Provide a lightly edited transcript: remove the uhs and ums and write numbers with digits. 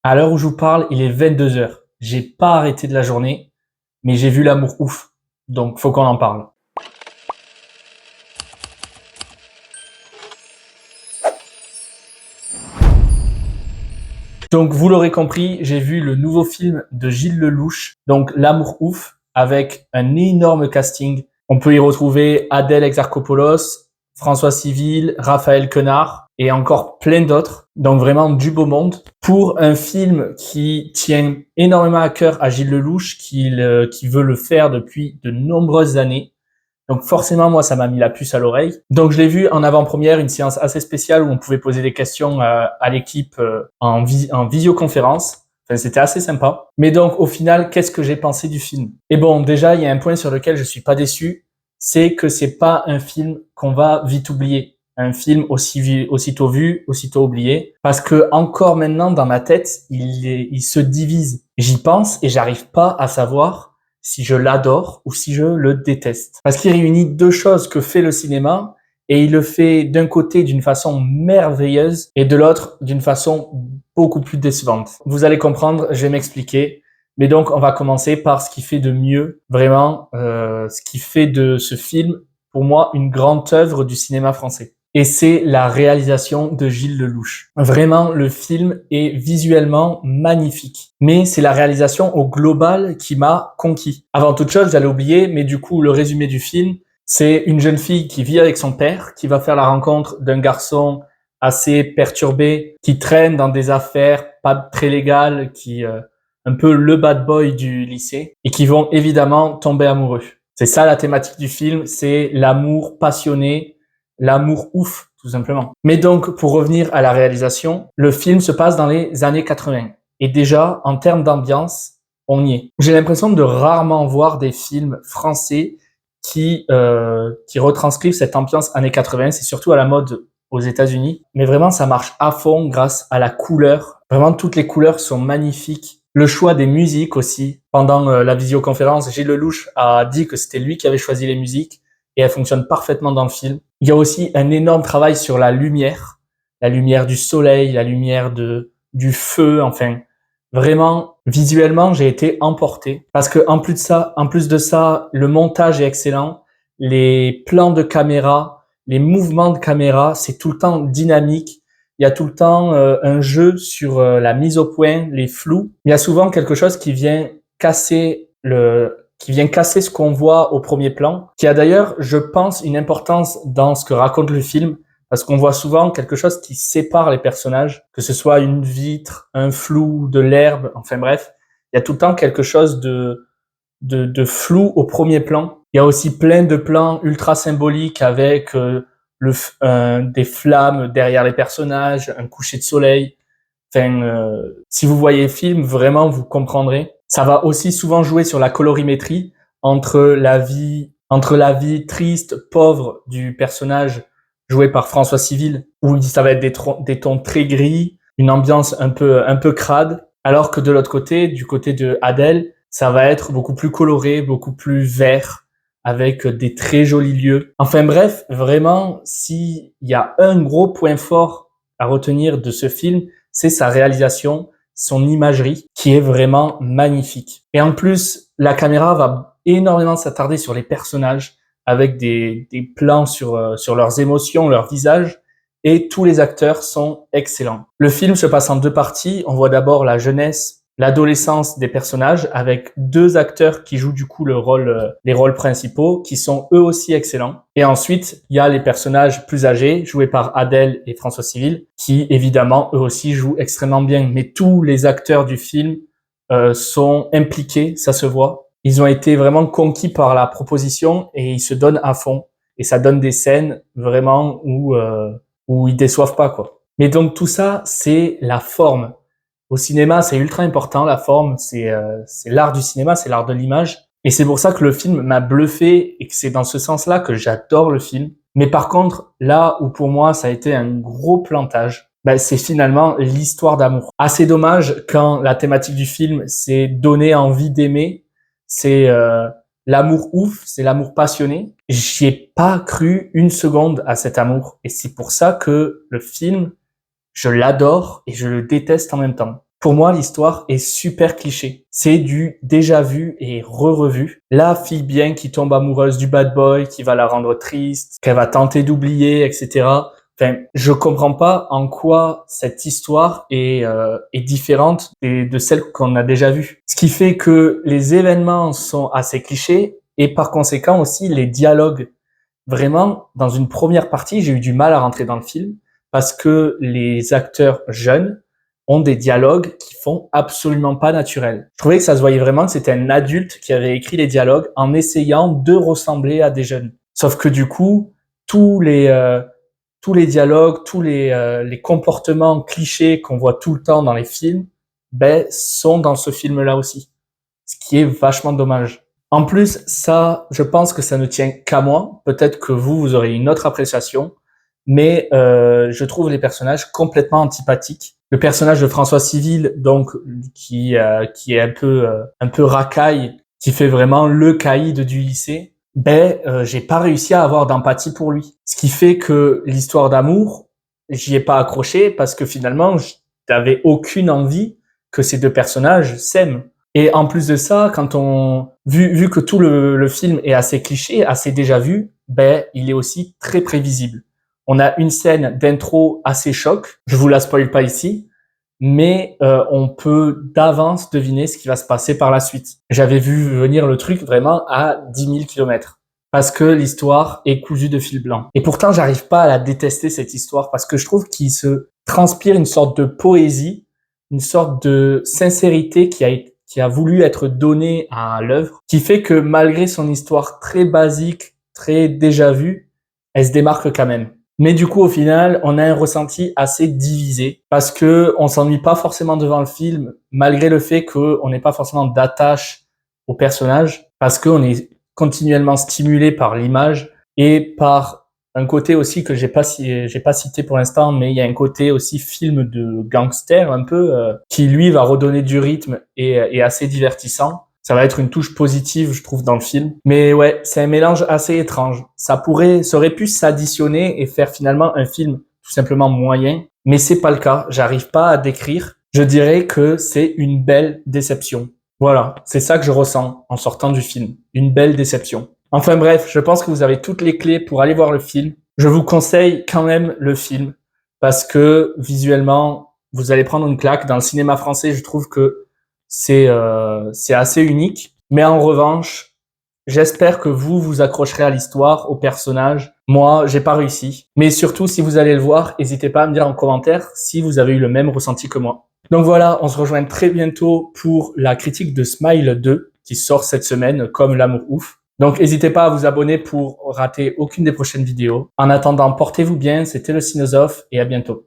À l'heure où je vous parle, il est 22 heures. J'ai pas arrêté de la journée, mais j'ai vu l'amour ouf. Donc, faut qu'on en parle. Donc, vous l'aurez compris, j'ai vu le nouveau film de Gilles Lelouch, donc L'amour ouf, avec un énorme casting. On peut y retrouver Adèle Exarchopoulos, François Civil, Raphaël Quenard et encore plein d'autres. Donc vraiment du beau monde. Pour un film qui tient énormément à cœur à Gilles Lelouch, qui veut le faire depuis de nombreuses années. Donc forcément, moi, ça m'a mis la puce à l'oreille. Donc je l'ai vu en avant-première, une séance assez spéciale où on pouvait poser des questions à l'équipe en visioconférence. Enfin, c'était assez sympa. Mais donc au final, qu'est-ce que j'ai pensé du film? Et bon, déjà, il y a un point sur lequel je suis pas déçu, c'est que c'est pas un film qu'on va vite oublier. Un film aussitôt vu, aussitôt oublié. Parce que encore maintenant, dans ma tête, il se divise. J'y pense et j'arrive pas à savoir si je l'adore ou si je le déteste. Parce qu'il réunit deux choses que fait le cinéma et il le fait d'un côté d'une façon merveilleuse et de l'autre d'une façon beaucoup plus décevante. Vous allez comprendre, je vais m'expliquer. Mais donc, on va commencer par ce qui fait de mieux, vraiment, ce qui fait de ce film, pour moi, une grande œuvre du cinéma français. Et c'est la réalisation de Gilles Lelouch. Vraiment, le film est visuellement magnifique. Mais c'est la réalisation au global qui m'a conquis. Avant toute chose, j'allais oublier, mais du coup, le résumé du film, c'est une jeune fille qui vit avec son père, qui va faire la rencontre d'un garçon assez perturbé, qui traîne dans des affaires pas très légales, un peu le bad boy du lycée, et qui vont évidemment tomber amoureux. C'est ça la thématique du film, c'est l'amour passionné, l'amour ouf, tout simplement. Mais donc, pour revenir à la réalisation, le film se passe dans les années 80. Et déjà, en termes d'ambiance, on y est. J'ai l'impression de rarement voir des films français qui retranscrivent cette ambiance années 80. C'est surtout à la mode aux États-Unis. Mais vraiment, ça marche à fond grâce à la couleur. Vraiment, toutes les couleurs sont magnifiques. Le choix des musiques aussi. Pendant la visioconférence, Gilles Lelouch a dit que c'était lui qui avait choisi les musiques et elles fonctionnent parfaitement dans le film. Il y a aussi un énorme travail sur la lumière du soleil, la lumière du feu, enfin, vraiment, visuellement, j'ai été emporté. Parce que en plus de ça, le montage est excellent. Les plans de caméra, les mouvements de caméra, c'est tout le temps dynamique. Il y a tout le temps un jeu sur la mise au point, les flous. Il y a souvent quelque chose qui vient casser ce qu'on voit au premier plan, qui a d'ailleurs, je pense, une importance dans ce que raconte le film, parce qu'on voit souvent quelque chose qui sépare les personnages, que ce soit une vitre, un flou, de l'herbe, enfin bref, il y a tout le temps quelque chose de flou au premier plan. Il y a aussi plein de plans ultra symboliques avec des flammes derrière les personnages, un coucher de soleil. Enfin, si vous voyez le film, vraiment, vous comprendrez. Ça va aussi souvent jouer sur la colorimétrie entre la vie triste, pauvre du personnage joué par François Civil, où ça va être des tons très gris, une ambiance un peu crade, alors que de l'autre côté, du côté de Adèle, ça va être beaucoup plus coloré, beaucoup plus vert, avec des très jolis lieux. Enfin bref, vraiment, s'il y a un gros point fort à retenir de ce film, c'est sa réalisation, son imagerie, qui est vraiment magnifique. Et en plus, la caméra va énormément s'attarder sur les personnages, avec des plans sur leurs émotions, leurs visages, et tous les acteurs sont excellents. Le film se passe en deux parties. On voit d'abord la jeunesse, l'adolescence des personnages, avec deux acteurs qui jouent du coup les rôles principaux, qui sont eux aussi excellents. Et ensuite, il y a les personnages plus âgés, joués par Adèle et François Civil, qui évidemment eux aussi jouent extrêmement bien. Mais tous les acteurs du film sont impliqués, ça se voit. Ils ont été vraiment conquis par la proposition et ils se donnent à fond. Et ça donne des scènes vraiment où ils déçoivent pas, quoi. Mais donc tout ça, c'est la forme. Au cinéma, c'est ultra important, la forme, c'est l'art du cinéma, c'est l'art de l'image. Et c'est pour ça que le film m'a bluffé et que c'est dans ce sens-là que j'adore le film. Mais par contre, là où pour moi ça a été un gros plantage, c'est finalement l'histoire d'amour. Assez dommage quand la thématique du film c'est donner envie d'aimer, c'est l'amour ouf, c'est l'amour passionné. J'y ai pas cru une seconde à cet amour. Et c'est pour ça que le film, je l'adore et je le déteste en même temps. Pour moi, l'histoire est super cliché. C'est du déjà vu et re-revu. La fille bien qui tombe amoureuse du bad boy, qui va la rendre triste, qu'elle va tenter d'oublier, etc. Enfin, je comprends pas en quoi cette histoire est différente de celle qu'on a déjà vue. Ce qui fait que les événements sont assez clichés et par conséquent aussi les dialogues. Vraiment, dans une première partie, j'ai eu du mal à rentrer dans le film parce que les acteurs jeunes ont des dialogues qui font absolument pas naturels. Je trouvais que ça se voyait vraiment que c'était un adulte qui avait écrit les dialogues en essayant de ressembler à des jeunes. Sauf que du coup, tous les euh, tous les dialogues, les comportements clichés qu'on voit tout le temps dans les films, ben sont dans ce film-là aussi. Ce qui est vachement dommage. En plus, ça, je pense que ça ne tient qu'à moi. Peut-être que vous aurez une autre appréciation, mais je trouve les personnages complètement antipathiques. Le personnage de François Civil, donc qui est un peu racaille, qui fait vraiment le caïd du lycée, j'ai pas réussi à avoir d'empathie pour lui. Ce qui fait que l'histoire d'amour, j'y ai pas accroché parce que finalement, j'avais aucune envie que ces deux personnages s'aiment. Et en plus de ça, vu que tout le film est assez cliché, assez déjà vu, il est aussi très prévisible. On a une scène d'intro assez choc. Je vous la spoil pas ici, mais on peut d'avance deviner ce qui va se passer par la suite. J'avais vu venir le truc vraiment à 10 000 kilomètres. Parce que l'histoire est cousue de fil blanc. Et pourtant, j'arrive pas à la détester, cette histoire, parce que je trouve qu'il se transpire une sorte de poésie, une sorte de sincérité qui a voulu être donnée à l'œuvre, qui fait que malgré son histoire très basique, très déjà vue, elle se démarque quand même. Mais du coup, au final, on a un ressenti assez divisé parce que on s'ennuie pas forcément devant le film, malgré le fait qu'on n'ait pas forcément d'attache au personnage, parce qu'on est continuellement stimulé par l'image et par un côté aussi que j'ai pas cité pour l'instant, mais il y a un côté aussi film de gangster un peu qui lui va redonner du rythme et est assez divertissant. Ça va être une touche positive, je trouve, dans le film. Mais ouais, c'est un mélange assez étrange. Ça aurait pu s'additionner et faire finalement un film tout simplement moyen, mais c'est pas le cas. J'arrive pas à décrire. Je dirais que c'est une belle déception. Voilà, c'est ça que je ressens en sortant du film. Une belle déception. Enfin bref, je pense que vous avez toutes les clés pour aller voir le film. Je vous conseille quand même le film parce que visuellement, vous allez prendre une claque. Dans le cinéma français, je trouve que c'est assez unique. Mais en revanche, j'espère que vous accrocherez à l'histoire, au personnage. Moi, j'ai pas réussi. Mais surtout, si vous allez le voir, n'hésitez pas à me dire en commentaire si vous avez eu le même ressenti que moi. Donc voilà, on se rejoint très bientôt pour la critique de Smile 2 qui sort cette semaine comme l'amour ouf. Donc n'hésitez pas à vous abonner pour rater aucune des prochaines vidéos. En attendant, portez-vous bien, c'était le Cinosophe et à bientôt.